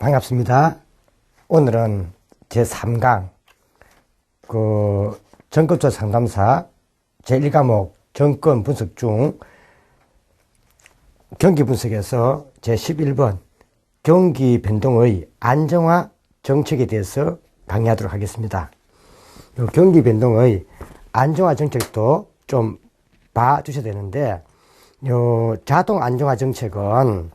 반갑습니다. 오늘은 제3강 정권조사 상담사 제1과목 정권 분석 중 경기 분석에서 제11번 경기 변동의 안정화 정책에 대해서 강의하도록 하겠습니다. 요 경기 변동의 안정화 정책도 좀 봐주셔야 되는데, 요 자동 안정화 정책은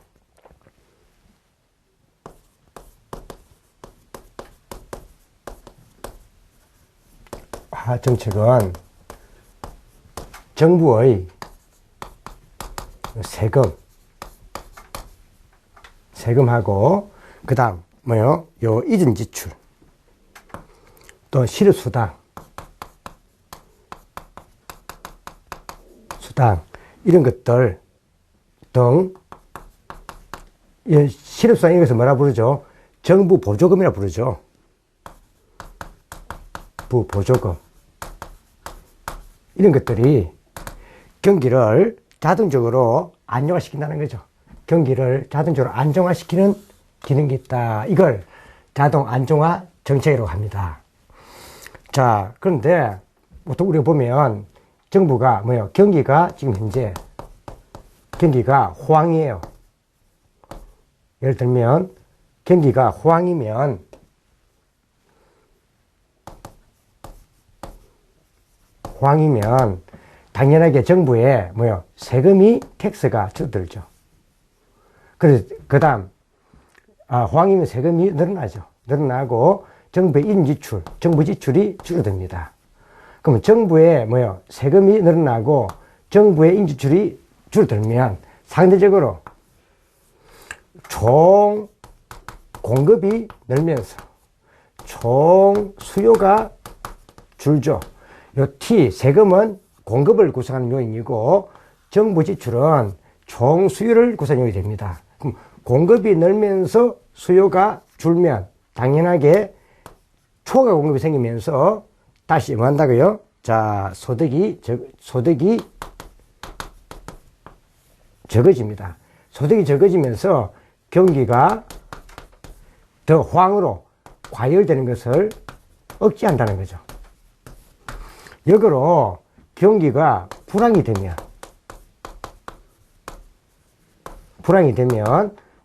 정부의 세금하고 그 다음 요 이전 지출, 또 실업수당, 이런 것들 등, 실업수당 이것을 뭐라 부르죠? 정부 보조금이라 부르죠. 보조금. 이런 것들이 경기를 자동적으로 안정화시킨다는 거죠. 경기를 자동적으로 안정화시키는 기능이 있다. 이걸 자동 안정화 정책이라고 합니다. 자, 그런데 보통 우리가 보면 정부가 경기가 지금 현재 경기가 호황이에요. 예를 들면 경기가 호황이면 당연하게 정부에 세금이 텍스가 줄어들죠. 그래서 그 다음 호황이면 세금이 늘어나고 정부의 인지출, 정부 지출이 줄어듭니다. 그러면 정부의 세금이 늘어나고 정부의 인지출이 줄어들면 상대적으로 총 공급이 늘면서 총 수요가 줄죠. 요 T, 세금은 공급을 구성하는 요인이고 정부 지출은 총 수요를 구성하는 요인이 됩니다. 그럼 공급이 늘면서 수요가 줄면 당연하게 초과 공급이 생기면서 다시 뭐 한다고요? 자, 소득이 적어집니다. 소득이 적어지면서 경기가 더 호황으로 과열되는 것을 억제한다는 거죠. 역으로 경기가 불황이 되면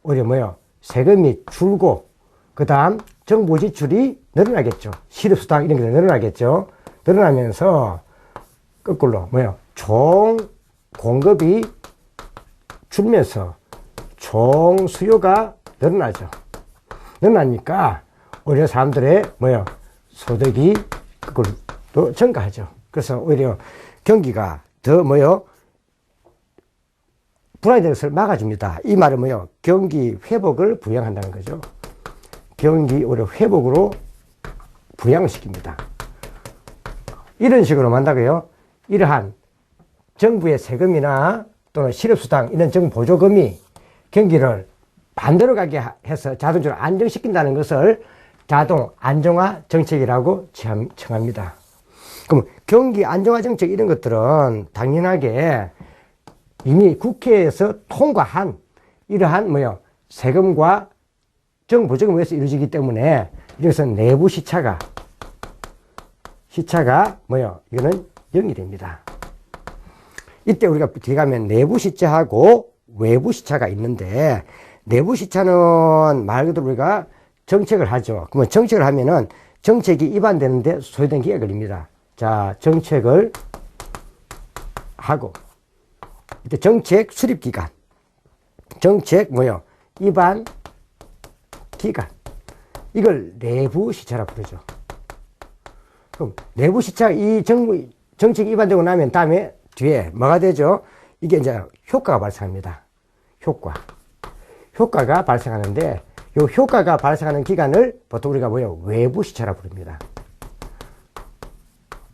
오히려 세금이 줄고 그 다음 정부 지출이 늘어나겠죠. 실업수당 이런 게 늘어나겠죠. 늘어나면서 거꾸로 총 공급이 줄면서 총 수요가 늘어나죠. 늘어나니까 오히려 사람들의 소득이 거꾸로 또 증가하죠. 그래서 오히려 경기가 더 불안이 되는 것을 막아줍니다. 이 말은 경기 회복을 부양한다는 거죠. 경기 오히려 회복으로 부양을 시킵니다. 이런 식으로 한다고요. 이러한 정부의 세금이나 또는 실업수당 이런 정부 보조금이 경기를 반대로 가게 해서 자동적으로 안정시킨다는 것을 자동 안정화 정책이라고称합니다. 그럼 경기 안정화 정책 이런 것들은 당연하게 이미 국회에서 통과한 이러한 세금과 정부 보조금에 의해서 이루어지기 때문에 이것은 내부 시차가 이거는 0이 됩니다. 이때 우리가 뒤에 가면 내부 시차하고 외부 시차가 있는데, 내부 시차는 말 그대로 우리가 정책을 하죠. 그러면 정책을 하면은 정책이 입안되는데 소요된 기간이 걸립니다. 자, 정책을 하고 이때 정책 수립 기간, 정책 입안 기간, 이걸 내부 시차라고 부르죠. 그럼 내부 시차 이 정책이 입안되고 나면 다음에 뒤에 뭐가 되죠? 이게 이제 효과가 발생합니다. 효과가 발생하는데 이 효과가 발생하는 기간을 보통 우리가 외부 시차라고 부릅니다.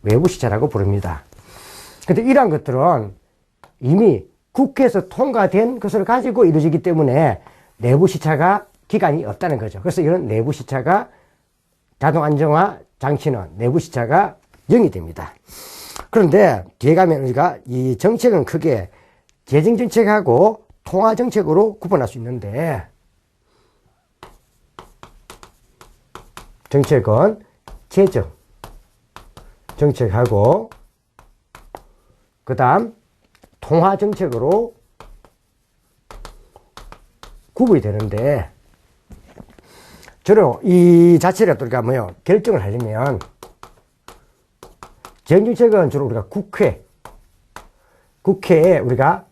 외부 시차라고 부릅니다. 근데 이러한 것들은 이미 국회에서 통과된 것을 가지고 이루어지기 때문에 내부 시차가 기간이 없다는 거죠. 그래서 이런 내부 시차가 자동 안정화 장치는 내부 시차가 0이 됩니다. 그런데 뒤에 가면 우리가 이 정책은 크게 재정정책하고 통화정책으로 구분할 수 있는데, 정책은 재정 정책하고 그 다음 통화 정책으로 구분이 되는데 주로 이 자체를 우리가 결정을 하려면 재정정책은 주로 우리가 국회에 우리가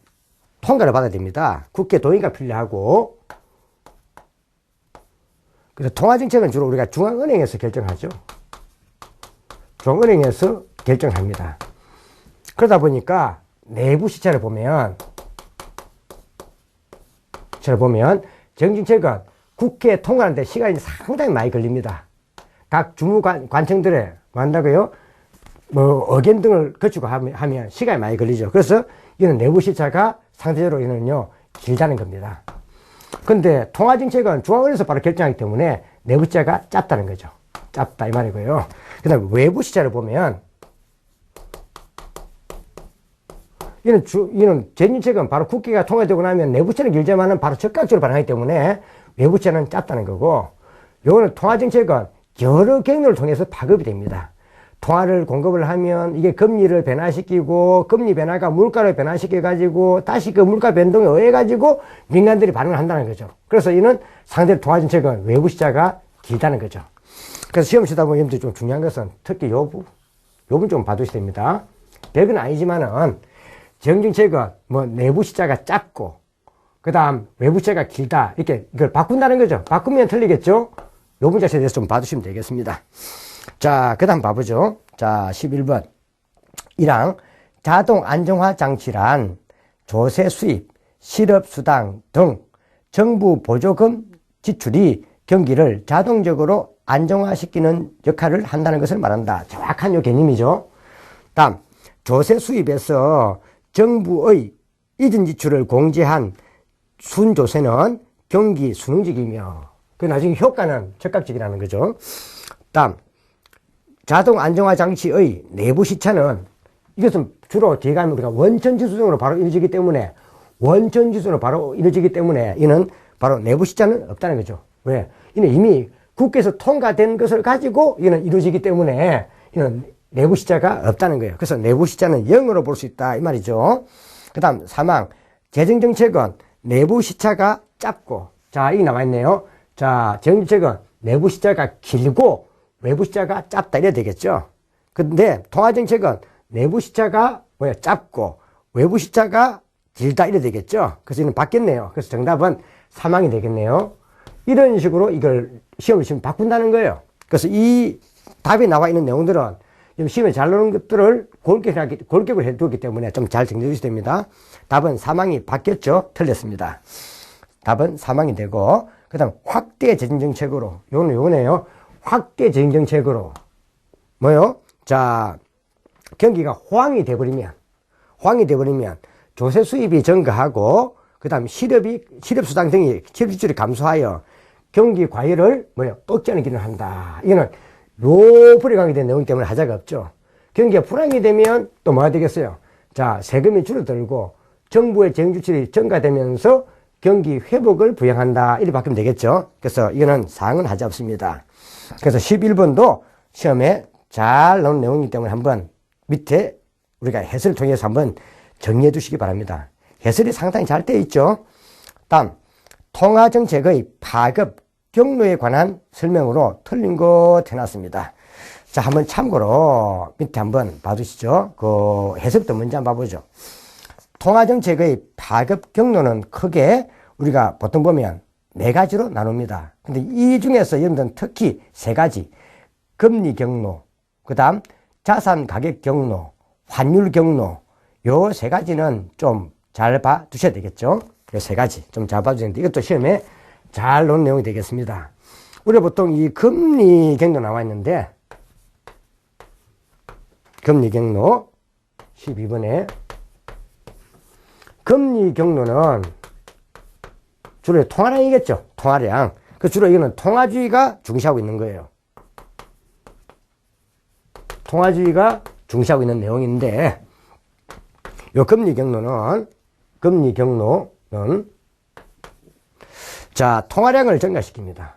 통과를 받아야 됩니다. 국회 동의가 필요하고 그래서 통화정책은 주로 우리가 중앙은행에서 결정하죠. 중앙은행에서 결정합니다. 그러다 보니까 내부 시차를 보면 정정책은 국회에 통과하는데 시간이 상당히 많이 걸립니다. 각 주무관청들에 한다고요? 의견 등을 거치고 하면 시간이 많이 걸리죠. 그래서 이는 내부 시차가 상대적으로 이는요 길다는 겁니다. 근데 통화정책은 중앙은행에서 바로 결정하기 때문에 내부 시차가 짧다는 거죠. 짧다 이 말이고요. 그 다음에 외부 시차를 보면 이는 재정책은 바로 국회가 통과되고 나면 내부 시차는 길지만은 바로 즉각적으로 반응하기 때문에 외부 시차는 짧다는 거고, 요거는 통화정책은 여러 경로를 통해서 파급이 됩니다. 통화를 공급을 하면 이게 금리를 변화시키고 금리 변화가 물가를 변화시켜가지고 다시 그 물가 변동에 의해가지고 민간들이 반응을 한다는 거죠. 그래서 이는 상대로 통화정책은 외부 시차가 길다는 거죠. 그래서 시험 치다 보면 좀 중요한 것은 특히 요 부분 좀 봐두셔야 됩니다. 별건 아니지만은 정정책은 내부 시차가 짧고 그 다음 외부 시차가 길다 이렇게 이걸 바꾼다는 거죠. 바꾸면 틀리겠죠. 요 문제에 대해서 좀 봐두시면 되겠습니다. 자, 그 다음 봐보죠. 자, 11번 1항 자동 안정화 장치란 조세 수입, 실업수당 등 정부 보조금 지출이 경기를 자동적으로 안정화시키는 역할을 한다는 것을 말한다. 정확한 요 개념이죠. 다음 조세 수입에서 정부의 이전 지출을 공제한 순조세는 경기 순응직이며 그 나중에 효과는 즉각적이라는 거죠. 다음 자동 안정화 장치의 내부 시차는 이것은 주로 뒤에 가면 우리가 원천지수적으로 바로 이루어지기 때문에 이는 바로 내부 시차는 없다는 거죠. 왜? 이는 이미 국회에서 통과된 것을 가지고 이는 이루어지기 때문에 이는 내부 시차가 없다는 거예요. 그래서 내부 시차는 0으로 볼 수 있다 이 말이죠. 그 다음 3항 재정정책은 내부 시차가 짧고, 자 이게 나와 있네요. 자 재정정책은 내부 시차가 길고 외부 시차가 짧다 이래야 되겠죠. 근데 통화정책은 내부 시차가 짧고 외부 시차가 길다 이래야 되겠죠. 그래서 이는 바뀌었네요. 그래서 정답은 3항이 되겠네요. 이런 식으로 이걸 시험을 지금 바꾼다는 거예요. 그래서 이 답에 나와 있는 내용들은 시험에 잘 나오는 것들을 골격을 해두기 때문에 좀 잘 정리해 주셔야 됩니다. 답은 3항이 바뀌었죠. 틀렸습니다. 답은 3항이 되고, 그 다음 확대 재정정책으로 요거네요. 확대 재정정책으로 자 경기가 호황이 돼버리면 조세 수입이 증가하고 그 다음 실업수당 등이 실업지출이 감소하여 경기 과열을 억제하는 기능을 한다. 이거는 불안하게 된 내용 때문에 하자가 없죠. 경기가 불안이 되면 또 뭐가 되겠어요? 자, 세금이 줄어들고 정부의 재정지출이 증가되면서 경기 회복을 부양한다. 이렇게 바뀌면 되겠죠. 그래서 이거는 사항은 하지 않습니다. 그래서 11번도 시험에 잘 나온 내용이기 때문에 한번 밑에 우리가 해설을 통해서 한번 정리해 두시기 바랍니다. 해설이 상당히 잘 되어 있죠. 다음 통화정책의 파급 경로에 관한 설명으로 틀린 것 해놨습니다. 자, 한번 참고로 밑에 한번 봐두시죠. 그 해설부터 먼저 한번 봐보죠. 통화정책의 파급 경로는 크게 우리가 보통 보면 4가지로 나눕니다. 근데 이 중에서 여러분들은 특히 3가지, 금리 경로, 그 다음 자산 가격 경로, 환율 경로, 요 3가지는 좀 잘 봐두셔야 되겠죠. 요 3가지 좀 잘 봐주셔야 되는데 이것도 시험에 잘 나온 내용이 되겠습니다. 우리가 보통 이 금리 경로 나와 있는데, 금리 경로 12번에 금리 경로는 주로 통화량이겠죠. 통화량. 그 주로 이거는 통화주의가 중시하고 있는 거예요. 통화주의가 중시하고 있는 내용인데, 요 금리 경로는 자, 통화량을 증가시킵니다.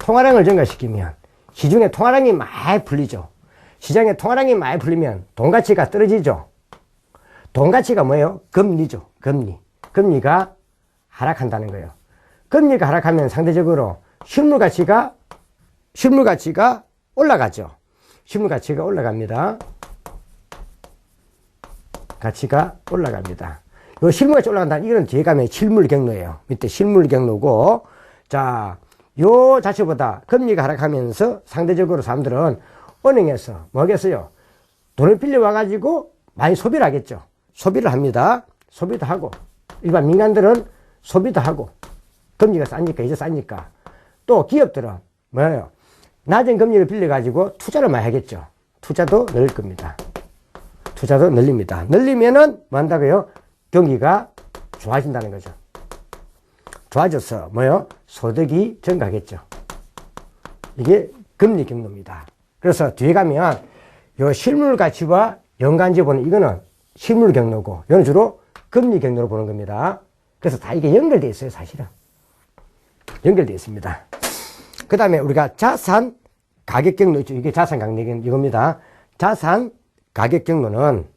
통화량을 증가시키면 시중에 통화량이 많이 풀리죠. 시장에 통화량이 많이 풀리면 돈 가치가 떨어지죠. 돈 가치가 뭐예요? 금리죠. 금리. 금리가 하락한다는 거예요. 금리가 하락하면 상대적으로 실물 가치가 올라가죠. 실물 가치가 올라갑니다. 가치가 올라갑니다. 요 실물 가치 올라간다. 이거는 뒤에 가면 실물 경로예요. 밑에 실물 경로고, 자, 요 자체보다 금리가 하락하면서 상대적으로 사람들은 은행에서 뭐 하겠어요? 돈을 빌려와가지고 많이 소비를 하겠죠. 소비를 합니다. 소비도 하고, 일반 민간들은 소비도 하고, 금리가 싸니까, 이제 싸니까. 또 기업들은 뭐예요? 낮은 금리를 빌려가지고 투자를 많이 하겠죠. 투자도 늘릴 겁니다. 투자도 늘립니다. 늘리면은 뭐 한다고요? 경기가 좋아진다는 거죠. 좋아져서 뭐요? 소득이 증가하겠죠. 이게 금리 경로입니다. 그래서 뒤에 가면 요 실물 가치와 연관지어 보는 이거는 실물 경로고, 이건 주로 금리 경로로 보는 겁니다. 그래서 다 이게 연결되어 있어요, 사실은. 연결되어 있습니다. 그 다음에 우리가 자산 가격 경로 있죠. 이게 자산 가격 이겁니다. 자산 가격 경로는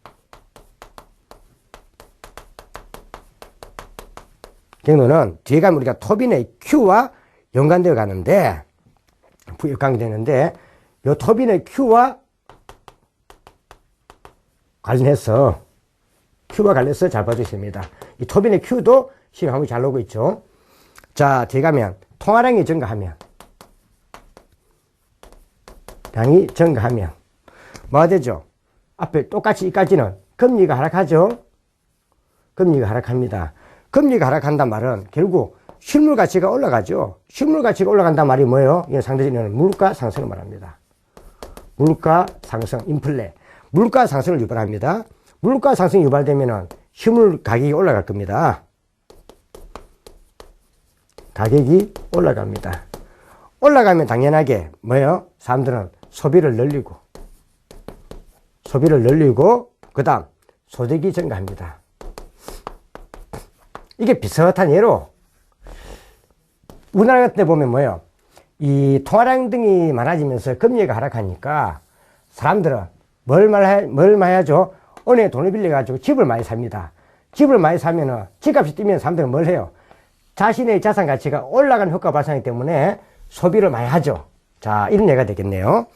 뒤에 가면 우리가 토빈의 Q와 연관되어 가는데, 연관되는데, 요 토빈의 Q와 관련해서 잘 봐주십니다. 이 토빈의 Q도 시험 한번 잘 나오고 있죠. 자, 뒤에 가면 통화량이 증가하면, 양이 증가하면 뭐가 되죠? 앞에 똑같이 이까지는 금리가 하락하죠. 금리가 하락합니다. 금리가 하락한단 말은 결국 실물 가치가 올라가죠. 실물 가치가 올라간단 말이 뭐예요? 이건 상대적으로 물가 상승을 말합니다. 물가 상승, 인플레. 물가 상승을 유발합니다. 물가 상승이 유발되면은 실물 가격이 올라갈 겁니다. 가격이 올라갑니다. 올라가면 당연하게 뭐예요? 사람들은 소비를 늘리고, 그 다음 소득이 증가합니다. 이게 비슷한 예로 우리나라 같은 데 보면 뭐예요? 이 통화량 등이 많아지면서 금리가 하락하니까 사람들은 뭘 해야죠? 은행에 돈을 빌려가지고 집을 많이 삽니다. 집을 많이 사면은 집값이 뛰면 사람들은 뭘 해요? 자신의 자산 가치가 올라가는 효과가 발생하기 때문에 소비를 많이 하죠. 자, 이런 예가 되겠네요.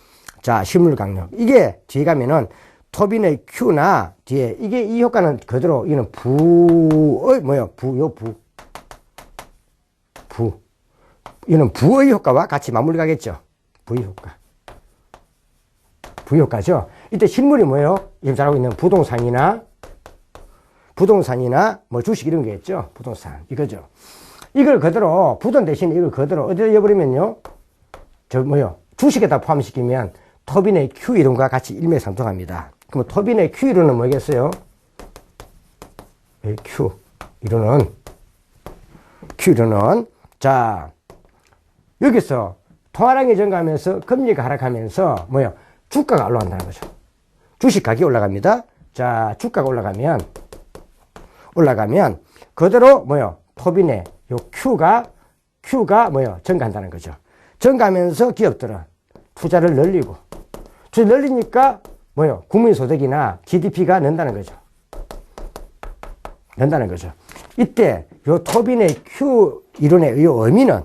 자, 실물 강력. 이게 뒤에 가면은 토빈의 Q나 뒤에 이게 이 효과는 그대로 이는 이는 부의 효과와 같이 맞물려 가겠죠. 부의 효과. 부의 효과죠. 이때 실물이 뭐예요? 지금 잘하고 있는 부동산이나 뭐 주식 이런 게겠죠. 부동산. 이거죠. 이걸 그대로 부돈 대신에 이걸 그대로 어디다 넣어버리면요. 주식에다 포함시키면 토빈의 Q 이론과 같이 일맥상통합니다. 그럼 토빈의 Q 이론은 뭐겠어요? Q 이론은 자, 여기서 통화량이 증가하면서 금리가 하락하면서 주가가 올라간다는 거죠. 주식 가격이 올라갑니다. 자, 주가가 올라가면 그대로 토빈의 요 Q가 증가한다는 거죠. 증가하면서 기업들은 투자를 늘리고, 늘리니까 국민소득이나 GDP가 는다는 거죠. 이때 요 토빈의 Q 이론의 의미는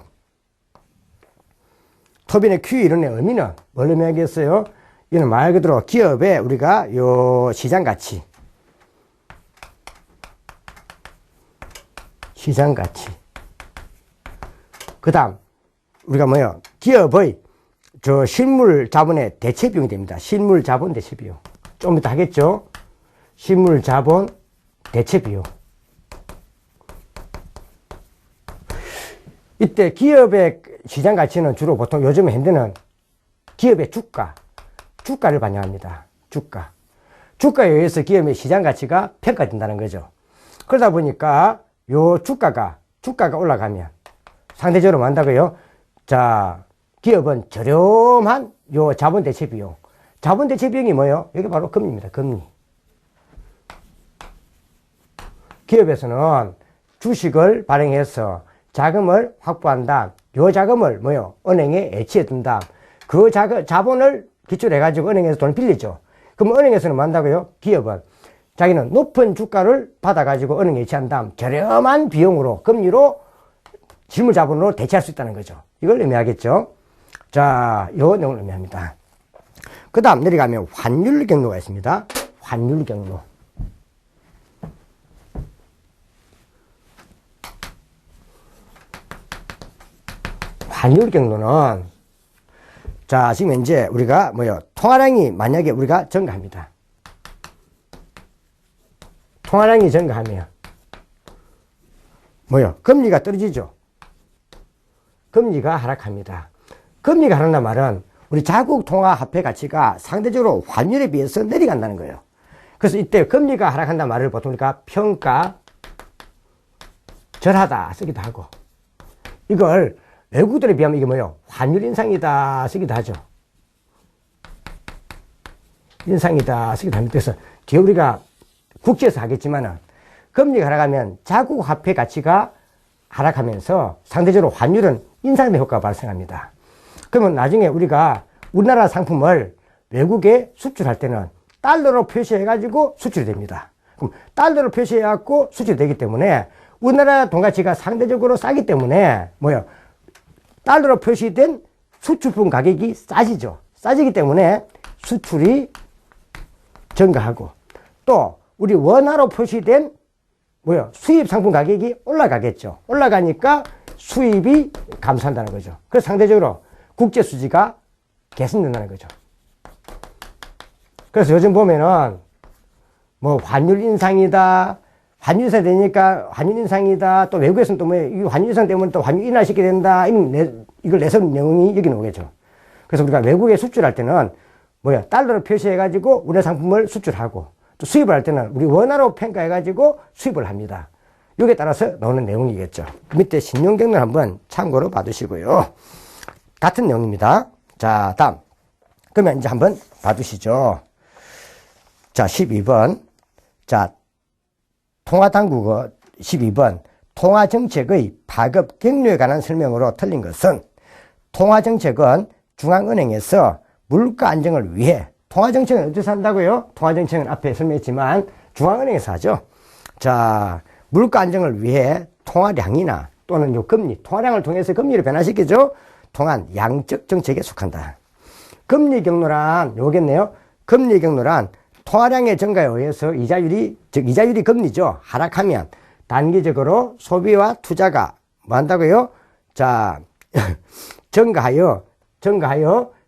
뭘 의미하겠어요? 이는 말 그대로 기업의 우리가 요 시장 가치. 그 다음, 우리가 기업의 실물 자본의 대체 비용이 됩니다. 실물 자본 대체 비용. 좀 이따 하겠죠? 실물 자본 대체 비용. 이때 기업의 시장 가치는 주로 보통 요즘 현대는 기업의 주가를 반영합니다. 주가에 의해서 기업의 시장 가치가 평가된다는 거죠. 그러다 보니까 요 주가가 올라가면 상대적으로 한다고요. 자, 기업은 저렴한 요 자본 대체 비용. 자본 대체 비용이 뭐예요? 여기 바로 금리입니다. 금리. 기업에서는 주식을 발행해서 자금을 확보한다. 요 자금을 뭐요? 은행에 애치해 둔다. 그 자본을 기초로 해가지고 은행에서 돈을 빌리죠. 그럼 은행에서는 뭐 한다고요? 기업은 자기는 높은 주가를 받아가지고 은행에 애치한 다음 저렴한 비용으로, 금리로 실물 자본으로 대체할 수 있다는 거죠. 이걸 의미하겠죠. 자, 요 내용을 의미합니다. 그 다음 내려가면 환율 경로가 있습니다. 환율 경로. 환율 경로는, 자, 지금 현재 우리가 뭐요? 통화량이 만약에 우리가 증가합니다. 통화량이 증가하면 뭐요? 금리가 떨어지죠. 금리가 하락합니다. 금리가 하락한다는 말은 우리 자국 통화 화폐 가치가 상대적으로 환율에 비해서 내려간다는 거예요. 그래서 이때 금리가 하락한다는 말을 보통 우리가 평가 절하다 쓰기도 하고, 이걸 외국들에 비하면 이게 뭐예요? 환율 인상이다 쓰기도 하죠. 인상이다 쓰기도 합니다. 그래서 뒤에 우리가 국제에서 하겠지만은 금리가 하락하면 자국 화폐 가치가 하락하면서 상대적으로 환율은 인상의 효과가 발생합니다. 그러면 나중에 우리가 우리나라 상품을 외국에 수출할 때는 달러로 표시해가지고 수출이 됩니다. 그럼 달러로 표시해갖고 수출이 되기 때문에 우리나라 돈 가치가 상대적으로 싸기 때문에 뭐요? 달러로 표시된 수출품 가격이 싸지죠. 싸지기 때문에 수출이 증가하고, 또 우리 원화로 표시된 뭐요? 수입 상품 가격이 올라가겠죠. 올라가니까 수입이 감소한다는 거죠. 그래서 상대적으로 국제 수지가 개선된다는 거죠. 그래서 요즘 보면은 뭐 환율 인상이다, 환율 인상 되니까 환율 인상이다, 또 외국에서는 또 뭐 이 환율 인상 때문에 또 환율 인하시키게 된다, 이걸 내세운 내용이 여기 나오겠죠. 그래서 우리가 외국에 수출할 때는 뭐야? 달러로 표시해가지고 우리나라 상품을 수출하고, 또 수입을 할 때는 우리 원화로 평가해가지고 수입을 합니다. 여기에 따라서 나오는 내용이겠죠. 밑에 신용경로를 한번 참고로 봐두시고요. 같은 내용입니다. 자, 다음. 그러면 이제 한번 봐두시죠. 자, 12번. 자, 통화당국어 12번. 통화정책의 파급 경로에 관한 설명으로 틀린 것은, 통화정책은 중앙은행에서 물가 안정을 위해, 통화정책은 어디서 한다고요? 통화정책은 앞에 설명했지만 중앙은행에서 하죠. 자, 물가 안정을 위해 통화량이나 또는 요 금리, 통화량을 통해서 금리를 변화시키죠. 통한 양적 정책에 속한다. 금리 경로란 요겠네요. 금리 경로란 통화량의 증가에 의해서 이자율이, 즉 이자율이 금리죠. 하락하면 단기적으로 소비와 투자가 뭐 한다고요? 자, 증가하여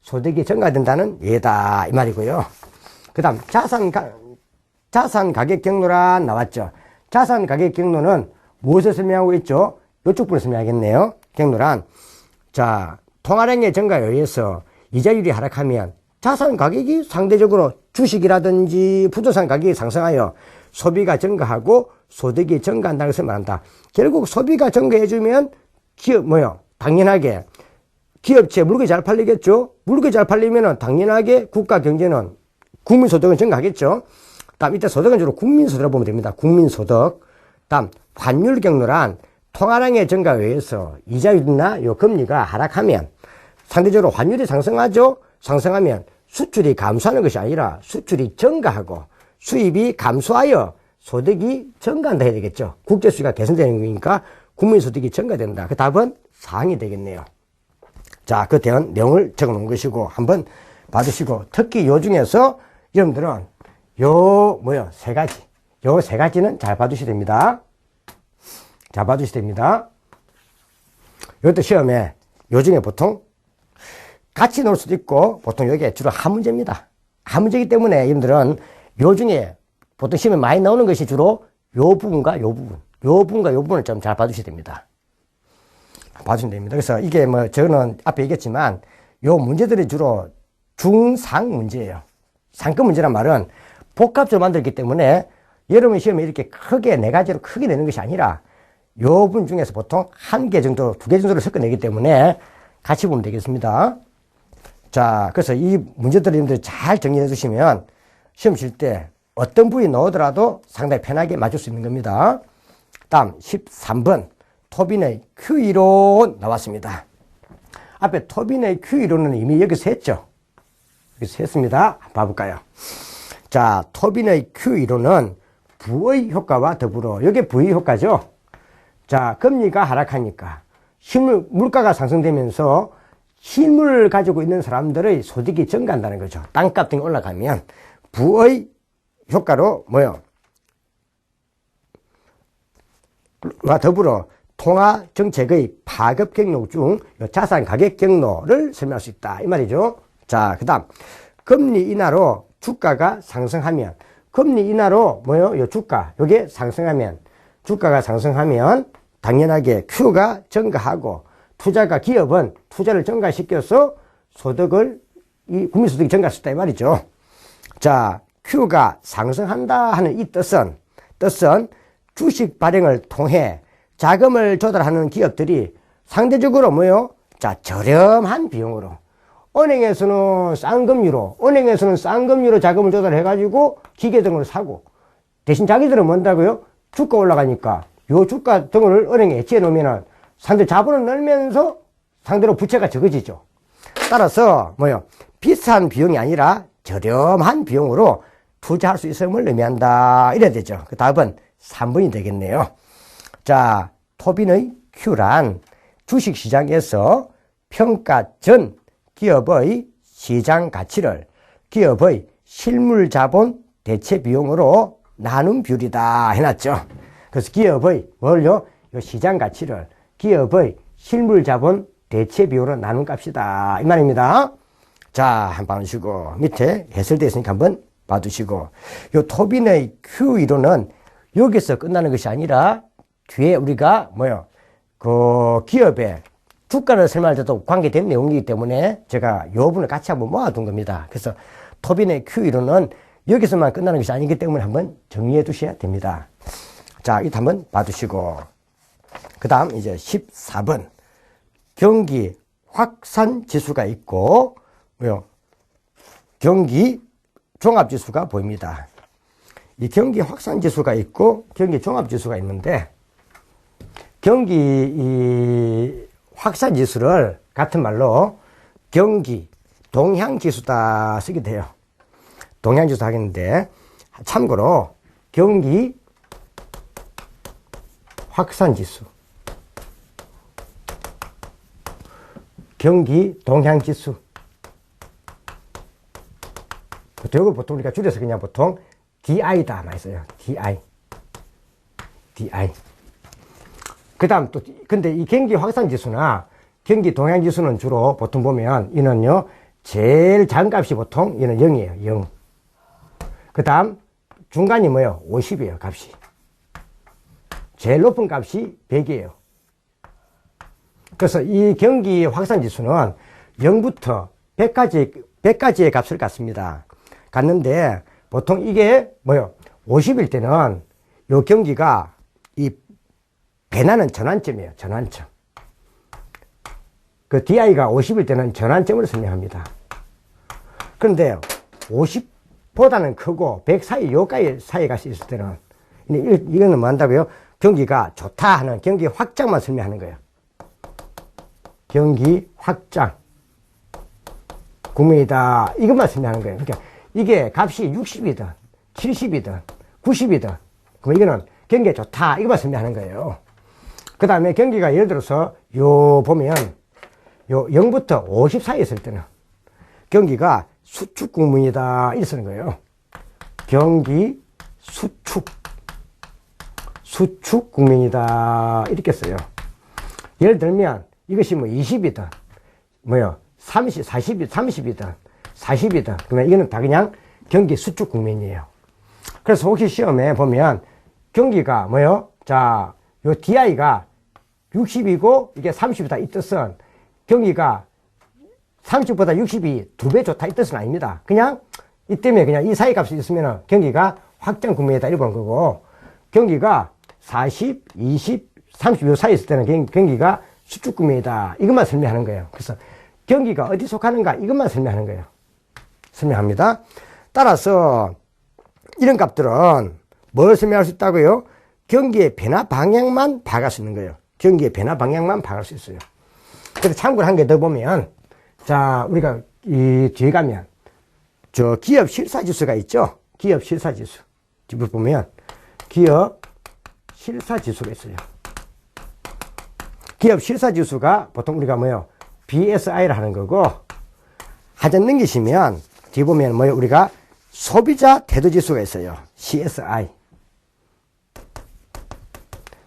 소득이 증가된다는 예다 이 말이고요. 그 다음 자산 가격 경로란 나왔죠. 자산 가격 경로는 무엇을 설명하고 있죠? 이쪽 부분을 설명하겠네요. 경로란, 자, 통화량의 증가에 의해서 이자율이 하락하면 자산 가격이 상대적으로 주식이라든지 부동산 가격이 상승하여 소비가 증가하고 소득이 증가한다는 것을 말한다. 결국 소비가 증가해주면 당연하게 기업체 물건이 잘 팔리겠죠. 물건이 잘 팔리면 당연하게 국가 경제는, 국민소득은 증가하겠죠. 다음 이때 소득은 주로 국민소득으로 보면 됩니다. 국민소득. 다음 환율 경로란 통화량의 증가에 의해서 이자율이나 요 금리가 하락하면 상대적으로 환율이 상승하죠. 상승하면 수출이 감소하는 것이 아니라 수출이 증가하고 수입이 감소하여 소득이 증가한다 해야 되겠죠. 국제 수지가 개선되는 거니까 국민소득이 증가된다. 그 답은 4항이 되겠네요. 자, 그 대한 내용을 적어 놓은 것이고 한번 봐주시고, 특히 요 중에서 여러분들은 세 가지. 요 세 가지는 잘 봐두셔야 됩니다. 잘 봐두셔야 됩니다. 이것도 시험에 요 중에 보통 같이 나올 수도 있고, 보통 여기에 주로 한 문제입니다. 한 문제이기 때문에 여러분들은 요 중에 보통 시험에 많이 나오는 것이 주로 요 부분과 요 부분. 요 부분과 요 부분을 좀 잘 봐주셔야 됩니다. 봐주시면 됩니다. 그래서 이게 저는 앞에 얘기했지만 요 문제들이 주로 중상 문제예요. 상급 문제란 말은 복합적으로 만들기 때문에 여러분 시험에 이렇게 크게 네 가지로 크게 내는 것이 아니라 요 부분 중에서 보통 한 개 정도, 두 개 정도를 섞어내기 때문에 같이 보면 되겠습니다. 자, 그래서 이 문제들을 여러분들이 잘 정리해 주시면 시험 칠 때 어떤 부위 넣으더라도 상당히 편하게 맞출 수 있는 겁니다. 다음 13번. 토빈의 Q 이론 나왔습니다. 앞에 토빈의 Q 이론은 이미 여기서 했죠. 여기서 했습니다. 봐볼까요? 자, 토빈의 Q 이론은 부의 효과와 더불어, 이게 부의 효과죠. 자, 금리가 하락하니까 물가가 상승되면서 실물을 가지고 있는 사람들의 소득이 증가한다는 거죠. 땅값 등이 올라가면 부의 효과로 뭐요? 와 더불어 통화 정책의 파급 경로 중 자산 가격 경로를 설명할 수 있다. 이 말이죠. 자, 그 다음 금리 인하로 주가가 상승하면, 금리 인하로 뭐요? 요 주가, 요게 상승하면, 주가가 상승하면 당연하게 Q가 증가하고, 투자가, 기업은 투자를 증가시켜서 소득을, 이 국민소득이 증가할 수 있다 이 말이죠. 자, Q가 상승한다 하는 이 뜻은 주식 발행을 통해 자금을 조달하는 기업들이 상대적으로 뭐요? 자, 저렴한 비용으로, 은행에서는 싼 금리로 자금을 조달해가지고 기계 등을 사고, 대신 자기들은 뭔다고요? 주가 올라가니까 요 주가 등을 은행에 해치해 놓으면은 상대 자본을 늘면서 상대로 부채가 적어지죠. 따라서 뭐요? 비싼 비용이 아니라 저렴한 비용으로 투자할 수 있음을 의미한다. 이래야 되죠. 그 답은 3번이 되겠네요. 자, 토빈의 Q란 주식시장에서 평가 전 기업의 시장 가치를 기업의 실물자본 대체 비용으로 나눈 비율이다 해놨죠. 그래서 기업의 뭘요? 이 시장 가치를 기업의 실물자본 대체 비율로 나눈 값이다 이 말입니다. 자, 한번 봐주시고 밑에 해설되어 있으니까 한번 봐두시고, 요 토빈의 Q 이론은 여기서 끝나는 것이 아니라 뒤에 우리가 뭐요? 그 기업의 주가를 설명할 때도 관계된 내용이기 때문에 제가 요 부분을 같이 한번 모아둔 겁니다. 그래서 토빈의 Q 이론은 여기서만 끝나는 것이 아니기 때문에 한번 정리해 두셔야 됩니다. 자, 이거 한번 봐두시고, 그 다음 이제 14번. 경기 확산 지수가 있고, 뭐요? 경기 종합 지수가 보입니다. 이 경기 확산 지수가 있고, 경기 종합 지수가 있는데, 경기 이 확산 지수를 같은 말로 경기 동향 지수다 쓰게 돼요. 동향 지수 하겠는데, 참고로 경기 확산 지수, 경기 동향 지수, 이걸 보통 우리가 줄여서 그냥 보통 DI다 많이 써요. DI. 그 다음 또, 근데 이 경기 확산 지수나 경기 동향 지수는 주로 보통 보면 이는요, 제일 작은 값이 보통 이는 0이에요. 0. 그 다음 중간이 뭐예요? 50이에요. 값이. 제일 높은 값이 100이에요. 그래서 이 경기 확산 지수는 0부터 100까지의 값을 갖습니다. 갔는데 보통 이게 뭐요? 50일 때는 요 경기가 이 변하는 전환점이에요. 전환점. 그 DI가 50일 때는 전환점을 설명합니다. 그런데 50보다는 크고 100 사이, 요까지 사이에 갈 수 있을 때는, 이거는 뭐 한다고요? 경기가 좋다 하는 경기 확장만 설명하는 거예요. 경기 확장. 국민이다. 이것만 설명하는 거예요. 그러니까 이게 값이 60이든 70이든 90이든 그럼 이거는 경기가 좋다. 이것만 설명하는 거예요. 그 다음에 경기가 예를 들어서 요 보면 요 0부터 50 사이에 있을 때는 경기가 수축 국민이다. 이렇게 쓰는 거예요. 경기 수축 국민이다. 이렇게 써요. 예를 들면 이것이 뭐 20이든 뭐요 30이든 40이든 그러면 이거는 다 그냥 경기 수축 국면이에요. 그래서 혹시 시험에 보면 경기가 뭐요? 자, 요 DI가 60이고 이게 30이다 이 뜻은 경기가 30보다 60이 2배 좋다 이 뜻은 아닙니다. 그냥 이 때문에 그냥 이 사이 값이 있으면 경기가 확장 국면이다 이렇게 보는 거고, 경기가 40, 20, 30 요 사이에 있을 때는 경기가 수축 국면이다 이것만 설명하는 거예요. 그래서 경기가 어디 속하는가 이것만 설명하는 거예요. 설명합니다. 따라서 이런 값들은 뭘 설명할 수 있다고요? 경기의 변화 방향만 파악할 수 있는 거예요. 경기의 변화 방향만 파악할 수 있어요. 그래서 참고로 한 개 더 보면, 자, 우리가 이 뒤에 가면, 저 기업 실사지수가 있죠? 기업 실사지수. 뒤에 보면, 기업 실사지수가 있어요. 기업 실사지수가 보통 우리가 뭐요? BSI를 하는 거고, 하전 넘기시면, 뒤에 보면 뭐요? 우리가 소비자 태도지수가 있어요. CSI.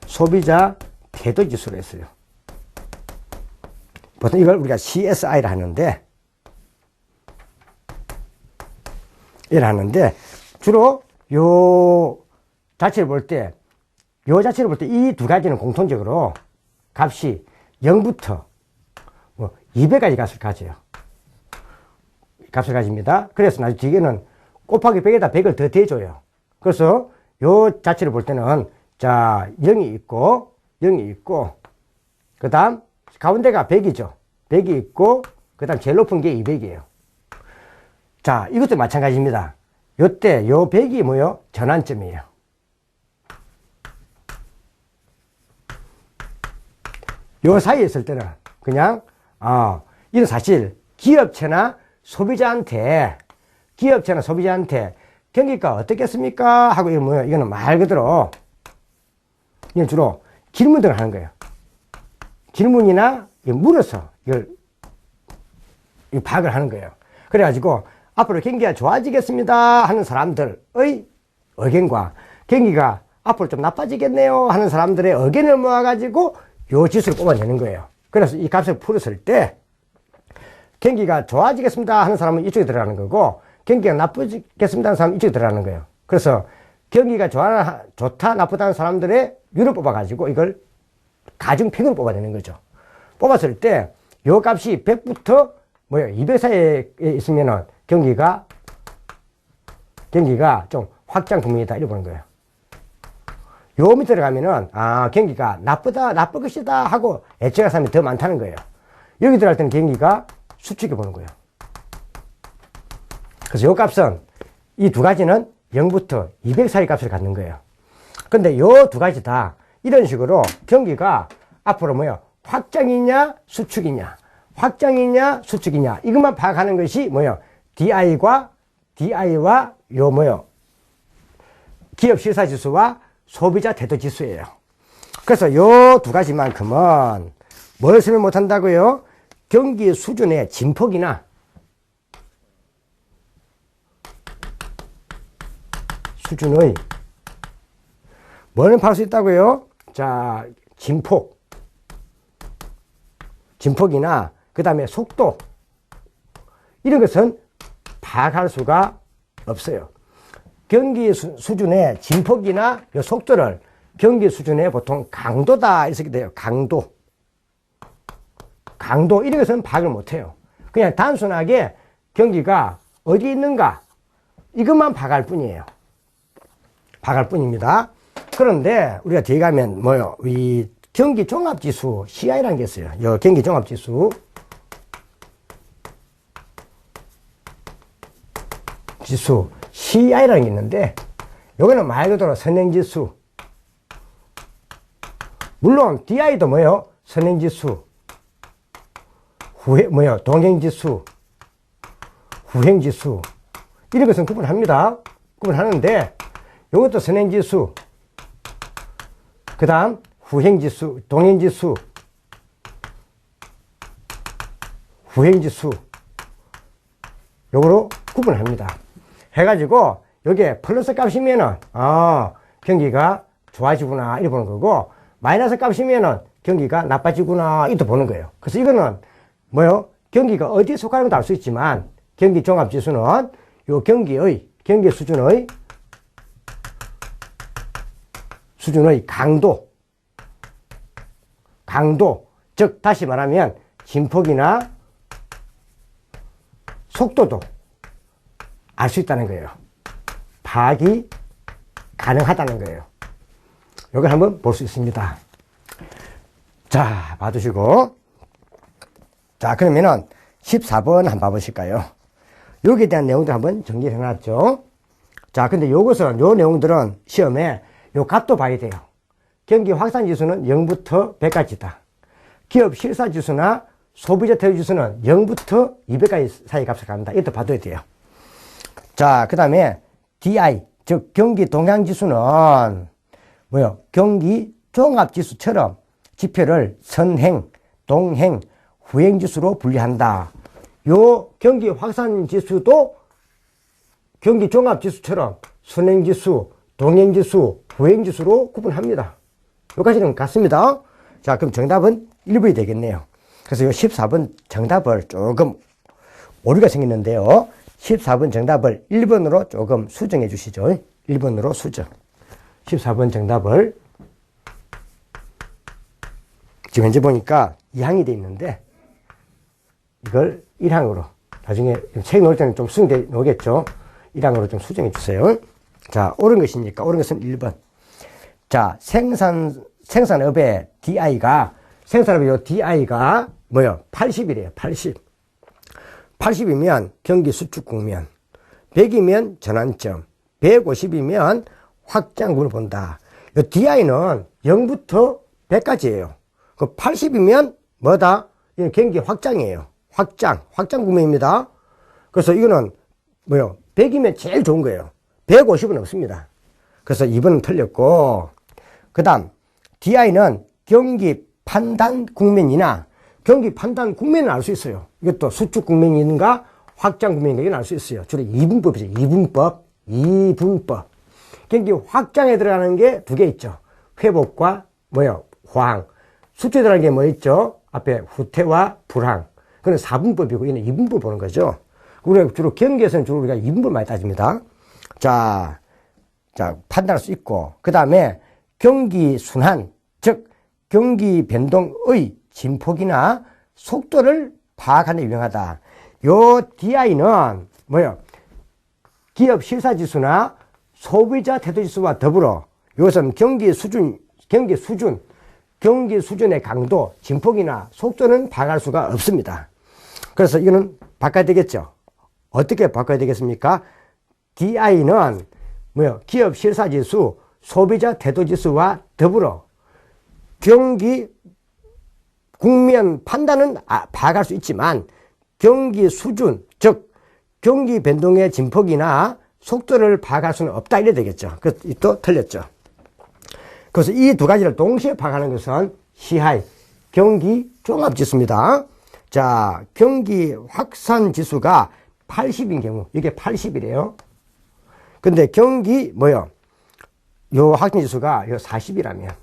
소비자 태도지수가 있어요. 보통 이걸 우리가 CSI를 하는데, 이를 하는데, 주로 요 자체를 볼 때, 이 두 가지는 공통적으로 값이 0부터 뭐 200까지 값을 가져요. 값을 가집니다. 그래서 나중에 뒤에는 곱하기 100에다 100을 더 대줘요. 그래서 요 자체를 볼 때는, 자, 0이 있고, 그 다음, 가운데가 100이죠. 100이 있고, 그 다음 제일 높은 게 200이에요. 자, 이것도 마찬가지입니다. 요때, 요 100이 뭐요? 전환점이에요. 요 사이에 있을 때는, 그냥, 이건 사실, 기업체나 소비자한테 경기가 어떻겠습니까? 하고 이건 뭐예요? 이거는 말 그대로, 이건 주로 질문들을 하는 거예요. 질문이나 물어서 이걸 파악을 하는 거예요. 그래가지고 앞으로 경기가 좋아지겠습니다 하는 사람들의 의견과 경기가 앞으로 좀 나빠지겠네요 하는 사람들의 의견을 모아가지고 요 지수를 뽑아내는 거예요. 그래서 이 값을 풀었을 때 경기가 좋아지겠습니다 하는 사람은 이쪽에 들어가는 거고, 경기가 나쁘겠습니다 하는 사람은 이쪽에 들어가는 거예요. 그래서 경기가 좋다, 나쁘다는 사람들의 류를 뽑아가지고 이걸 가중평균을 뽑아내는 거죠. 뽑았을 때, 요 값이 100부터 200 사이에 있으면은 경기가 좀 확장 국면이다, 이렇게 보는 거예요. 요 밑으로 가면은, 경기가 나쁠 것이다 하고 예측할 사람이 더 많다는 거예요. 여기 들어갈 때는 경기가 수축해 보는 거예요. 그래서 요 값은, 이 두 가지는 0부터 200 사이 값을 갖는 거예요. 근데 요 두 가지 다 이런 식으로 경기가 앞으로 확장이냐, 수축이냐, 이것만 파악하는 것이 DI와 기업 실사지수와 소비자 태도지수예요. 그래서 요 두 가지만큼은 뭘 설명 못한다고요? 경기 수준의 진폭이나 수준의 뭐는 파악할 수 있다고요? 자, 진폭이나 그 다음에 속도, 이런 것은 파악할 수가 없어요. 경기 수준의 진폭이나 이 속도를 경기 수준의 보통 강도다 이렇게 돼요. 강도, 이런 것은 파악을 못해요. 그냥 단순하게 경기가 어디 있는가 이것만 파악할 뿐이에요. 파악할 뿐입니다. 그런데 우리가 뒤에 가면 이 경기 종합지수 CI라는 게 있어요. 이 경기 종합지수 CI라는 게 있는데, 요거는 말 그대로 선행지수. 물론 DI도 선행지수, 동행지수, 후행지수, 이런 것은 구분합니다. 구분하는데, 요것도 선행지수, 그 다음 후행지수, 동행지수, 후행지수, 요거로 구분합니다. 해가지고 여기에 플러스 값이면은 경기가 좋아지구나 이렇게 보는 거고, 마이너스 값이면은 경기가 나빠지구나 이렇게 보는 거예요. 그래서 이거는 경기가 어디에 속하는 것도 알 수 있지만, 경기 종합지수는 요 경기 수준의 강도, 즉 다시 말하면 진폭이나 속도도 알 수 있다는 거예요. 파악이 가능하다는 거예요. 이걸 한번 볼 수 있습니다. 자, 봐두시고. 자, 그러면은 14번 한번 봐보실까요? 여기에 대한 내용들 한번 정리를 해놨죠. 자, 근데 요 내용들은 시험에 요 값도 봐야 돼요. 경기 확산 지수는 0부터 100까지다. 기업 실사 지수나 소비자 태도 지수는 0부터 200까지 사이 값을 갖는다. 이것도 봐둬야 돼요. 자, 그 다음에 DI, 즉 경기 동향 지수는 뭐요? 경기 종합 지수처럼 지표를 선행, 동행, 후행 지수로 분류한다. 요 경기 확산 지수도 경기 종합 지수처럼 선행 지수, 동행 지수, 후행 지수로 구분합니다. 여기까지는 같습니다. 자, 그럼 정답은 1번이 되겠네요. 그래서 요 14번 정답을 조금 오류가 생겼는데요. 14번 정답을 1번으로 조금 수정해 주시죠. 1번으로 수정. 14번 정답을 지금 현재 보니까 2항이 되어 있는데 이걸 1항으로 나중에 책 놓을 때는 좀 수정돼 놓겠죠. 1항으로 좀 수정해 주세요. 자, 옳은 것이니까 옳은 것은 1번. 자, 생산업의 생산업의 요 DI가 뭐요? 80이래요. 80. 80이면 경기 수축 국면, 100이면 전환점, 150이면 확장군을 본다. 요 DI는 0부터 100까지예요. 그 80이면 뭐다? 이건 경기 확장이에요. 확장 국면입니다. 그래서 이거는 뭐요? 100이면 제일 좋은 거예요. 150은 없습니다. 그래서 2번은 틀렸고, 그 다음 DI는 경기 판단 국면이나 경기 판단 국면을 알 수 있어요. 이것도 수축 국면인가 확장 국면인가 이건 알 수 있어요. 주로 2분법이죠. 2분법. 경기 확장에 들어가는 게 두 개 있죠. 회복과 뭐요? 호황. 수축에 들어가는 게 뭐 있죠? 앞에 후퇴와 불황. 그건 4분법이고 이는 2분법 보는 거죠. 우리가 주로 경기에서는 주로 우리가 2분법 많이 따집니다. 자, 판단할 수 있고, 그 다음에 경기 순환, 즉 경기 변동의 진폭이나 속도를 파악하는 데 유용하다. 요 DI는 뭐요? 기업 실사지수나 소비자 태도지수와 더불어 이것은 경기 수준의 강도, 진폭이나 속도는 파악할 수가 없습니다. 그래서 이거는 바꿔야 되겠죠. 어떻게 바꿔야 되겠습니까? DI는 뭐요? 기업 실사지수, 소비자 태도지수와 더불어 경기 국면 판단은 파악할 수 있지만 경기 수준, 즉 경기 변동의 진폭이나 속도를 파악할 수는 없다 이래 되겠죠. 그래서 또 틀렸죠. 그래서 이 두 가지를 동시에 파악하는 것은 CI, 경기 종합지수입니다. 자, 경기 확산지수가 80인 경우, 이게 80이래요. 근데 경기 뭐요? 요 확산지수가 요 40이라면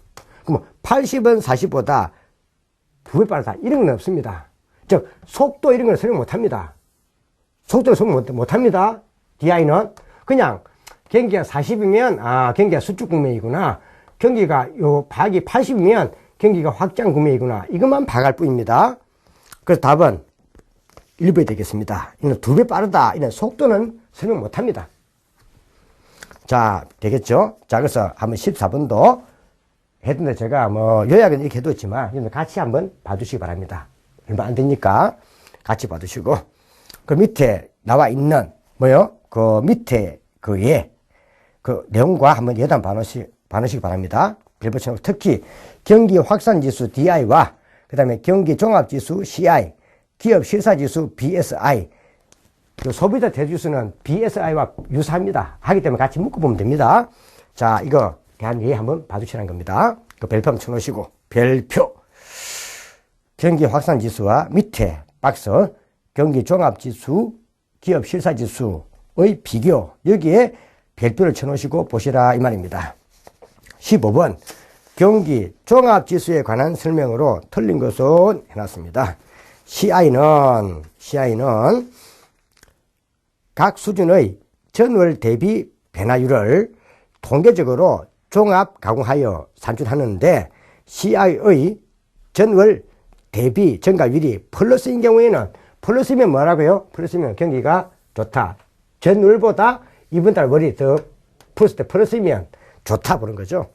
그럼 80은 40보다 2배 빠르다. 이런 건 없습니다. 즉, 속도 이런 걸 설명 못 합니다. 속도를 설명 못 합니다. DI는. 그냥, 경기가 40이면, 경기가 수축 국면이구나. 경기가, 파악이 80이면 경기가 확장 국면이구나. 이것만 파악할 뿐입니다. 그래서 답은 1번이 되겠습니다. 이는 2배 빠르다. 이는 속도는 설명 못 합니다. 자, 되겠죠? 자, 그래서 한번 14번도 했는데 제가 요약은 이렇게 해뒀지만 같이 한번 봐주시기 바랍니다. 얼마 안 되니까 같이 봐두시고 그 밑에 나와 있는 그 밑에 그 내용과 한번 예단 봐놓으시기 바랍니다. 별표처럼 특히 경기 확산지수 DI와 그 다음에 경기 종합지수 CI, 기업 실사지수 BSI, 그 소비자 대지수는 BSI와 유사합니다. 하기 때문에 같이 묶어보면 됩니다. 자, 이거 대한 예의 한번 봐주시라는 겁니다. 그 별표 한번 쳐놓으시고, 별표. 경기 확산지수와 밑에 박스, 경기 종합지수, 기업 실사지수의 비교. 여기에 별표를 쳐놓으시고 보시라 이 말입니다. 15번. 경기 종합지수에 관한 설명으로 틀린 것은 해놨습니다. CI는 각 수준의 전월 대비 변화율을 통계적으로 종합 가공하여 산출하는데 CI의 전월 대비 증가율이 플러스인 경우에는 플러스면 뭐라고요? 플러스면 경기가 좋다. 전월보다 이번 달 월이 더 플러스 때 플러스면 좋다 보는 거죠.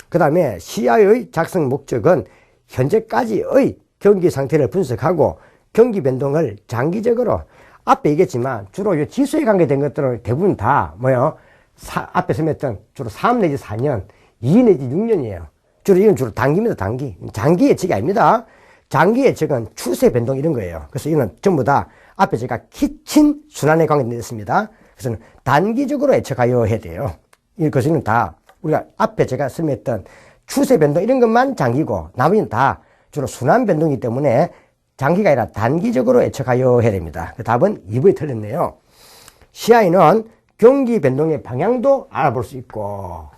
그 다음에 CI의 작성 목적은 현재까지의 경기 상태를 분석하고 경기 변동을 장기적으로 앞에 얘기했지만 주로 이 지수에 관계된 것들은 대부분 다 앞에 설명했던 주로 3 내지 4년, 2 내지 6년이에요. 이건 주로 단기입니다, 단기. 장기 예측이 아닙니다. 장기 예측은 추세 변동 이런 거예요. 그래서 이거는 전부 다 앞에 제가 키친 순환에 관계되어 있습니다. 그래서 단기적으로 예측하여 해야 돼요. 이것은 다 우리가 앞에 제가 설명했던 추세 변동 이런 것만 장기고 나머지는 다 주로 순환 변동이기 때문에 장기가 아니라 단기적으로 예측하여 해야 됩니다. 그 답은 2번이 틀렸네요. CI는 경기 변동의 방향도 알아볼 수 있고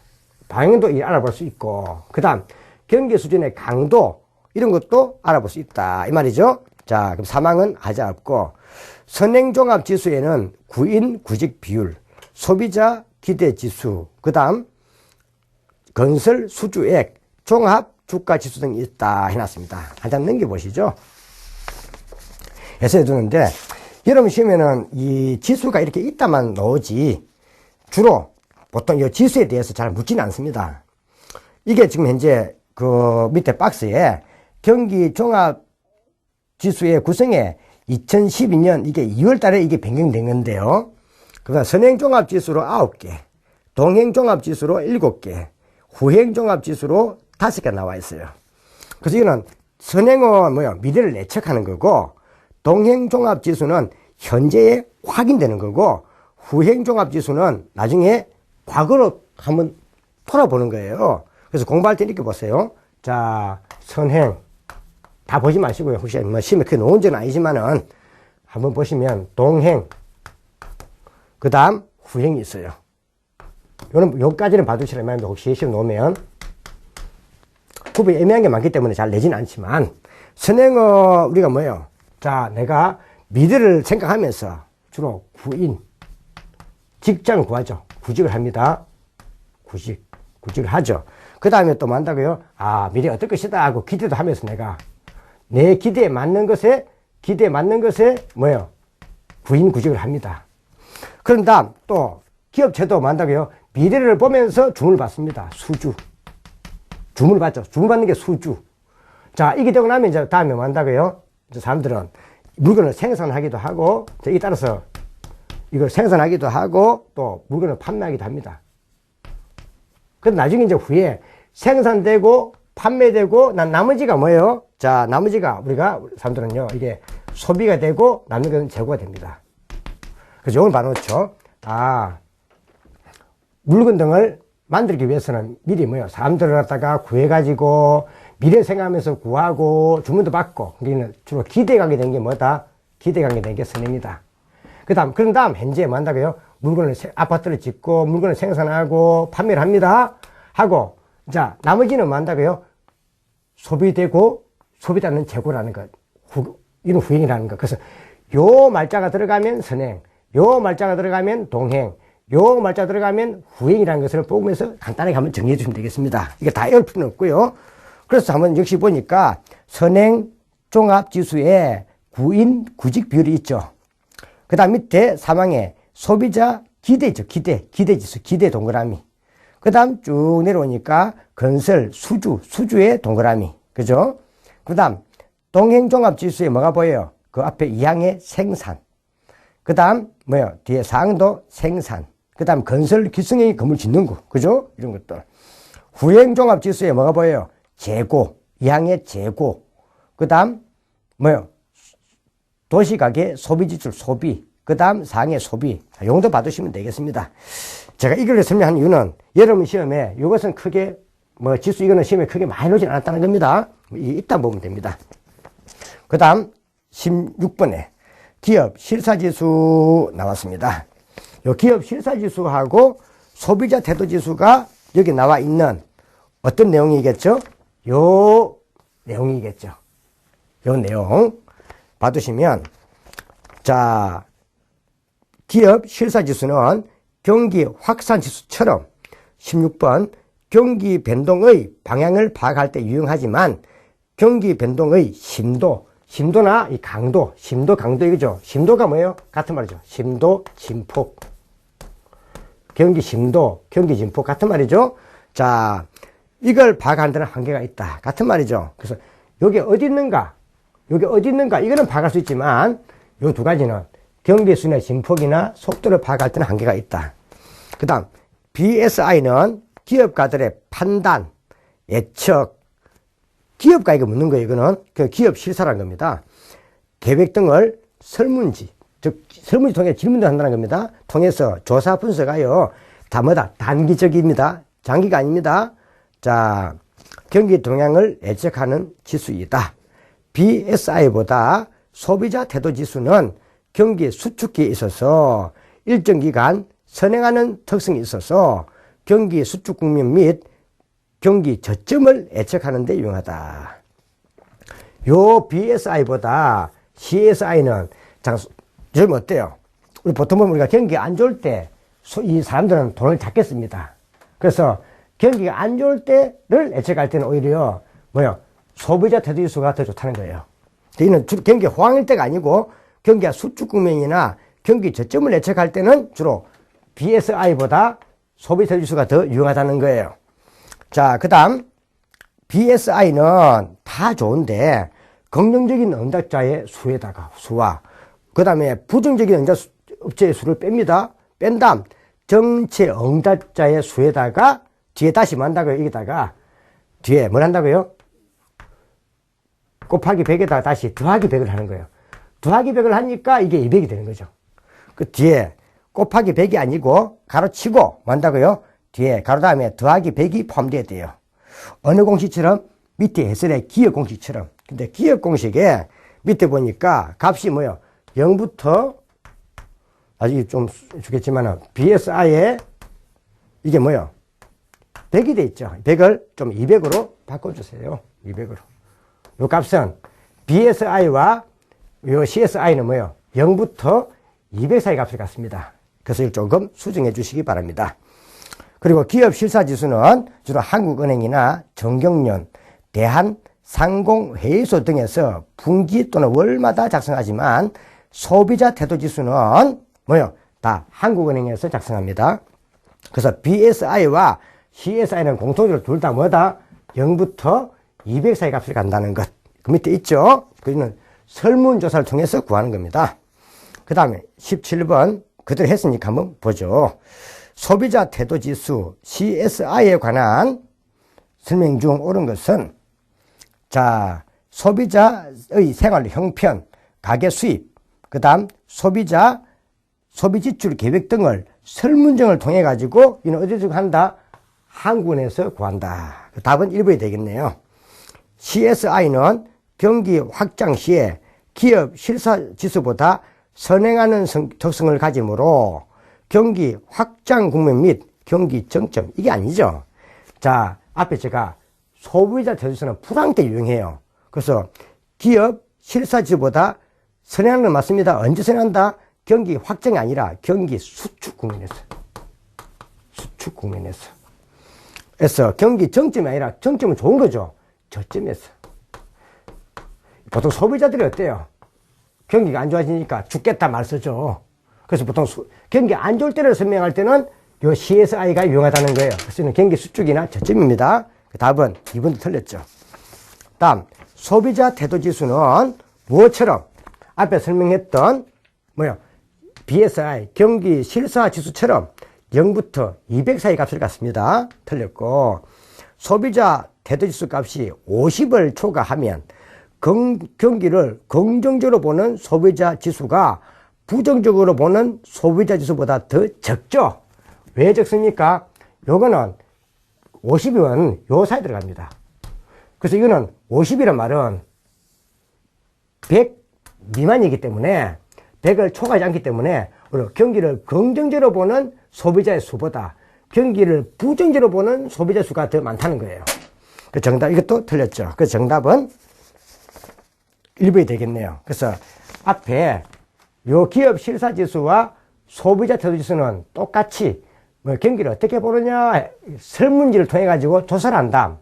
방향도 알아볼 수 있고 그 다음 경기 수준의 강도 이런 것도 알아볼 수 있다 이 말이죠. 자, 그럼 사망은 하자 없고 선행종합지수에는 구인 구직 비율, 소비자 기대지수, 그 다음 건설 수주액, 종합 주가지수 등이 있다 해놨습니다. 한 장 넘겨보시죠. 예서해 두는데 여러분 시험에는 이 지수가 이렇게 있다만 나오지 주로 보통 이 지수에 대해서 잘 묻지는 않습니다. 이게 지금 현재 그 밑에 박스에 경기 종합 지수의 구성에 2012년 이게 2월 달에 이게 변경된 건데요. 그러니까 선행 종합 지수로 9개, 동행 종합 지수로 7개, 후행 종합 지수로 5개 나와 있어요. 그래서 이거는 선행은 미래를 예측하는 거고 동행 종합 지수는 현재에 확인되는 거고 후행 종합 지수는 나중에 과거로 한번 돌아보는 거예요. 그래서 공부할 때 이렇게 보세요. 자, 선행 다 보지 마시고요. 혹시 시험에 그게 나온 적은 아니지만은 한번 보시면 동행 그 다음 후행이 있어요. 여기까지는 봐두시라 말입니다. 혹시 시험 나오면 구분이 애매한 게 많기 때문에 잘 내지는 않지만 선행은 우리가 뭐예요? 자, 내가 미래를 생각하면서 주로 구인 직장을 구하죠. 구직을 합니다. 구직을 하죠. 그 다음에 또 뭐 한다고요? 아, 미래 어떨 것이다 하고 기대도 하면서 내가 내 기대에 맞는 것에 뭐예요? 구인 구직을 합니다. 그런 다음 또 기업체도 뭐 한다고요? 미래를 보면서 주문을 받습니다. 수주. 주문을 받죠. 주문 받는 게 수주. 자, 이게 되고 나면 이제 다음에 뭐 한다고요? 이제 사람들은 물건을 생산하기도 하고, 이에 따라서 이걸 생산하기도 하고, 또 물건을 판매하기도 합니다. 근데 나중에 이제 후에 생산되고, 판매되고, 나머지가 뭐예요? 자, 나머지가 우리가 사람들은요, 이게 소비가 되고, 남는 것은 재고가 됩니다. 그래서 이걸 봐놓죠. 아, 물건 등을 만들기 위해서는 미리 뭐예요? 사람들을 갖다가 구해가지고, 미래 생각하면서 구하고, 주문도 받고, 우리는 주로 기대가게 된 게 뭐다? 기대가게 된 게 선행이다. 그런 다음, 현재 뭐 한다고요? 아파트를 짓고, 물건을 생산하고, 판매를 합니다. 하고, 자, 나머지는 뭐 한다고요? 소비되고, 소비되는 재고라는 것. 이런 후행이라는 것. 그래서, 요 말자가 들어가면 선행, 요 말자가 들어가면 동행, 요 말자 들어가면 후행이라는 것을 보면서 간단하게 한번 정리해 주시면 되겠습니다. 이게 다 외울 필요는 없고요. 그래서 한번 역시 보니까 선행 종합지수에 구인 구직 비율이 있죠. 그 다음 밑에 사망에 소비자 기대죠. 기대지수, 기대 동그라미. 그 다음 쭉 내려오니까 건설, 수주의 동그라미. 그죠? 그 다음 동행 종합지수에 뭐가 보여요? 그 앞에 이항의 생산. 그 다음 뭐요? 뒤에 상도 생산. 그 다음 건설 기성의 건물 짓는 거. 그죠? 이런 것들. 후행 종합지수에 뭐가 보여요? 재고, 이항의 재고. 그 다음, 뭐요? 도시가계 소비지출 소비. 그 다음, 상의 소비. 용도 봐두시면 되겠습니다. 제가 이걸 설명한 이유는 여러분 시험에 이것은 크게, 지수 이거는 시험에 크게 많이 나오진 않았다는 겁니다. 이따 보면 됩니다. 그 다음, 16번에 기업 실사지수 나왔습니다. 요 기업 실사지수하고 소비자 태도지수가 여기 나와 있는 어떤 내용이겠죠? 요 내용이겠죠. 요 내용 봐두시면 자, 기업 실사지수는 경기 확산지수처럼 16번 경기 변동의 방향을 파악할 때 유용하지만 경기 변동의 심도나 이 강도 이거죠. 심도가 뭐예요? 같은 말이죠. 심도, 진폭. 경기 심도, 경기 진폭 같은 말이죠. 자, 이걸 파악하는 데는 한계가 있다. 같은 말이죠. 그래서 여기 어디 있는가? 이거는 파악할 수 있지만 요 두 가지는 경기 수준의 진폭이나 속도를 파악할 때는 한계가 있다. 그 다음 BSI는 기업가들의 판단, 예측, 기업가에게 묻는 거예요. 이거는 그 기업 실사라는 겁니다. 계획 등을 설문지, 즉 설문지 통해 질문을 한다는 겁니다. 통해서 조사 분석하여 다 뭐다? 단기적입니다. 장기가 아닙니다. 자, 경기 동향을 예측하는 지수이다. BSI보다 소비자 태도 지수는 경기 수축기에 있어서 일정 기간 선행하는 특성이 있어서 경기 수축 국면 및 경기 저점을 예측하는 데 유용하다. 요 BSI보다 CSI는 좀 어때요? 우리 보통 보면 우리가 경기가 안 좋을 때 이 사람들은 돈을 작게 씁니다. 그래서 경기가 안 좋을 때를 예측할 때는 오히려 뭐요? 소비자 태도 지수가 더 좋다는 거예요. 이는 경기 호황일 때가 아니고 경기가 수축 국면이나 경기 저점을 예측할 때는 주로 BSI보다 소비자 태도 지수가 더 유용하다는 거예요. 자, 그 다음 BSI는 다 좋은데 긍정적인 응답자의 수에다가 수와 그 다음에 부정적인 응답자의 수를 뺍니다. 뺀 다음 전체 응답자의 수에다가 뒤에 다시 뭐 한다고요? 여기다가 뒤에 뭘 한다고요? 곱하기 100에다가 다시 더하기 100을 하는 거예요. 더하기 100을 하니까 이게 200이 되는 거죠. 그 뒤에 곱하기 100이 아니고 가로치고 뭐 한다고요? 뒤에 가로 다음에 더하기 100이 포함되어야 돼요. 어느 공식처럼? 밑에 해설의 기억 공식처럼. 근데 기억 공식에 밑에 보니까 값이 뭐예요? 0부터 아직 좀 주겠지만 BSI에 이게 뭐예요? 100이 돼 있죠. 100을 좀 200으로 바꿔주세요. 200으로. 요 값은 BSI와 요 CSI는 뭐예요? 0부터 200 사이 값을 갖습니다. 그래서 이걸 조금 수정해 주시기 바랍니다. 그리고 기업 실사지수는 주로 한국은행이나 정경련, 대한상공회의소 등에서 분기 또는 월마다 작성하지만 소비자 태도지수는 뭐요? 다 한국은행에서 작성합니다. 그래서 BSI와 CSI는 공통적으로 둘 다 뭐다? 0부터 200 사이 값을 간다는 것. 그 밑에 있죠? 그는 설문조사를 통해서 구하는 겁니다. 그 다음에 17번 그대로 했으니까 한번 보죠. 소비자 태도지수 CSI에 관한 설명 중 옳은 것은 자 소비자의 생활 형편, 가계 수입, 그 다음 소비지출 계획 등을 설문정을 통해 가지고 이는 어디서 한다? 한국은행에서 구한다. 답은 1번이 되겠네요. CSI는 경기 확장 시에 기업 실사지수보다 선행하는 특성을 가지므로 경기 확장 국면 및 경기 정점 이게 아니죠. 자, 앞에 제가 소비자 태도지수는 불황 때 유용해요. 그래서 기업 실사지수보다 선행하는 건 맞습니다. 언제 선행한다? 경기 확장이 아니라 경기 수축 국면에서. 수축 국면에서. 그래서 경기 정점이 아니라 정점은 좋은 거죠. 저점에서. 보통 소비자들이 어때요? 경기가 안 좋아지니까 죽겠다 말 쓰죠. 그래서 보통 경기 안 좋을 때를 설명할 때는 요 CSI가 유용하다는 거예요. 그래서 경기 수축이나 저점입니다. 답은 2번도 틀렸죠. 다음 소비자 태도지수는 무엇처럼 앞에 설명했던 뭐요? BSI 경기 실사지수처럼 0부터 200 사이 값을 갖습니다. 틀렸고 소비자 태도지수 값이 50을 초과하면 경기를 긍정적으로 보는 소비자 지수가 부정적으로 보는 소비자 지수보다 더 적죠. 왜 적습니까? 요거는 50이면 요 사이에 들어갑니다. 그래서 이거는 50이란 말은 100 미만이기 때문에 100을 초과하지 않기 때문에 경기를 긍정적으로 보는 소비자의 수보다 경기를 부정적으로 보는 소비자 수가 더 많다는 거예요. 그 정답 이것도 틀렸죠. 그 정답은 1번이 되겠네요. 그래서 앞에 요 기업 실사지수와 소비자 태도지수는 똑같이 뭐 경기를 어떻게 보느냐 설문지를 통해 가지고 조사를 한다.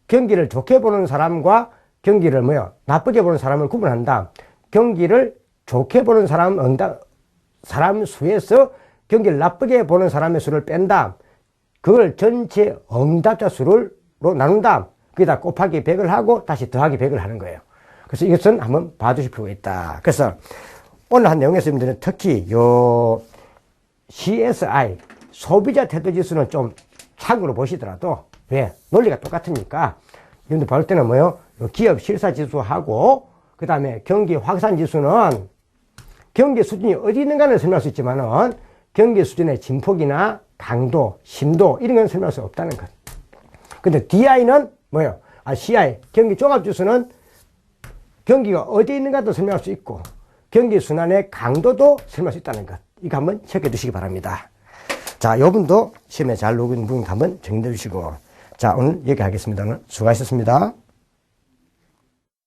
경기를 좋게 보는 사람과 경기를 나쁘게 보는 사람을 구분한다. 경기를 좋게 보는 사람 수에서 경기를 나쁘게 보는 사람의 수를 뺀다. 그걸 전체 응답자 수로 나눈다. 거기다 곱하기 100을 하고 다시 더하기 100을 하는 거예요. 그래서 이것은 한번 봐두실 필요가 있다. 그래서 오늘 한 내용에서 여러분들은 특히 요 CSI 소비자 태도지수는 좀 참고로 보시더라도 왜? 논리가 똑같으니까. 여러분들 볼 때는 뭐요? 기업 실사지수하고, 그 다음에 경기 확산지수는 경기 수준이 어디 있는가를 설명할 수 있지만은 경기 수준의 진폭이나 강도, 심도, 이런 건 설명할 수 없다는 것. 근데 DI는 뭐요? CI, 경기 종합지수는 경기가 어디에 있는가도 설명할 수 있고, 경기 순환의 강도도 설명할 수 있다는 것. 이거 한번 체크해 두시기 바랍니다. 자, 요분도 시험에 잘 나오는 부분 한번 정리해 주시고. 자, 오늘 여기 하겠습니다. 오늘 수고하셨습니다.